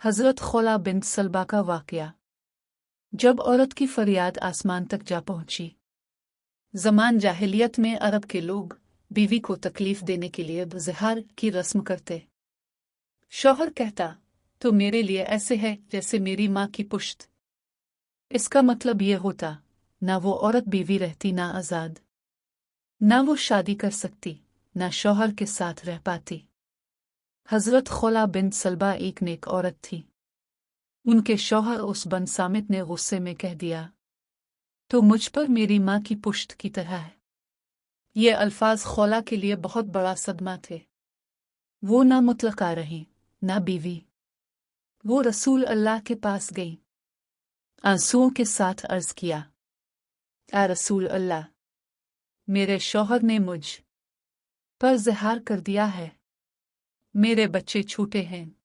हज़रत खौला बिन्त सलबा का वाक़या। जब औरत की फरियाद आसमान तक जा पहुंची। ज़मान जाहिलियत में अरब के लोग बीवी को तकलीफ देने के लिए ज़िहार की रस्म करते। शौहर कहता, तो मेरे लिए ऐसे है जैसे मेरी माँ की पुश्त। इसका मतलब ये होता, ना वो औरत बीवी रहती, ना आज़ाद, ना वो शादी कर सकती, ना शौहर के साथ रह पाती। हज़रत खौला बिन्त सलबा एक नेक औरत थी। उनके शौहर उस बन सामित ने गुस्से में कह दिया, तो मुझ पर मेरी माँ की पुश्त की तरह है। ये अल्फाज खौला के लिए बहुत बड़ा सदमा थे। वो ना मुतलका रही, ना बीवी। वो रसूल अल्लाह के पास गई, आंसुओं के साथ अर्ज किया, आ रसूल अल्लाह, मेरे शौहर ने मुझ पर ज़िहार कर दिया है। मेरे बच्चे छूटे हैं।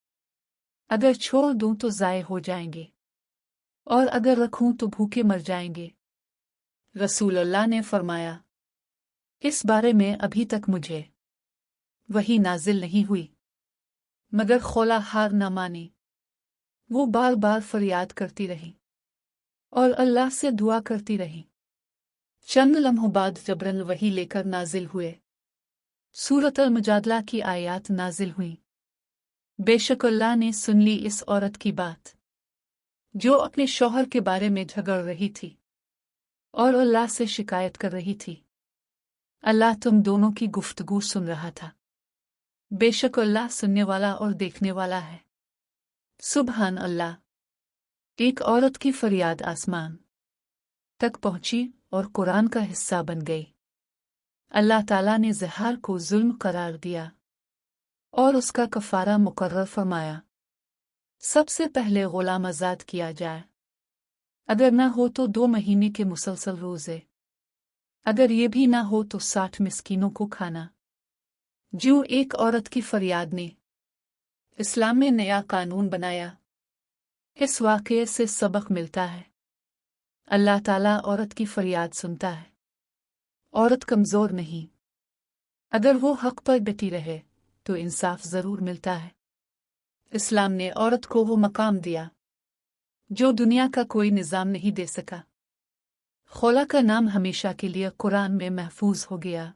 अगर छोड़ दूं तो ज़ाये हो जाएंगे, और अगर रखूं तो भूखे मर जाएंगे। रसूल अल्लाह ने फरमाया, इस बारे में अभी तक मुझे वही नाजिल नहीं हुई। मगर खौला हार न मानी। वो बार बार फरियाद करती रही और अल्लाह से दुआ करती रही। चंद लम्हों बाद जबरन वही लेकर नाजिल हुए। सूरत अल-मुजादला की आयत नाजिल हुई। बेशक अल्लाह ने सुन ली इस औरत की बात, जो अपने शौहर के बारे में झगड़ रही थी और अल्लाह से शिकायत कर रही थी। अल्लाह तुम दोनों की गुफ्तगू सुन रहा था। बेशक अल्लाह सुनने वाला और देखने वाला है। सुबहान अल्लाह। एक औरत की फरियाद आसमान तक पहुंची और कुरान का हिस्सा बन गई। अल्लाह ताला ने ज़िहार को जुल्म करार दिया और उसका कफ़ारा मुकर्रर फरमाया। सबसे पहले गुलाम आज़ाद किया जाए। अगर ना हो तो 2 महीने के मुसलसल रोज़े। अगर ये भी ना हो तो 60 मिस्कीनों को खाना। जो एक औरत की फरियाद ने इस्लाम में नया कानून बनाया। इस वाक़ये से सबक मिलता है, अल्लाह ताला औरत की फरियाद सुनता है। औरत कमज़ोर नहीं। अगर वो हक़ पर डटी रहे तो इंसाफ ज़रूर मिलता है। इस्लाम ने औरत को वो मकाम दिया जो दुनिया का कोई निज़ाम नहीं दे सका। खौला का नाम हमेशा के लिए कुरान में महफूज हो गया।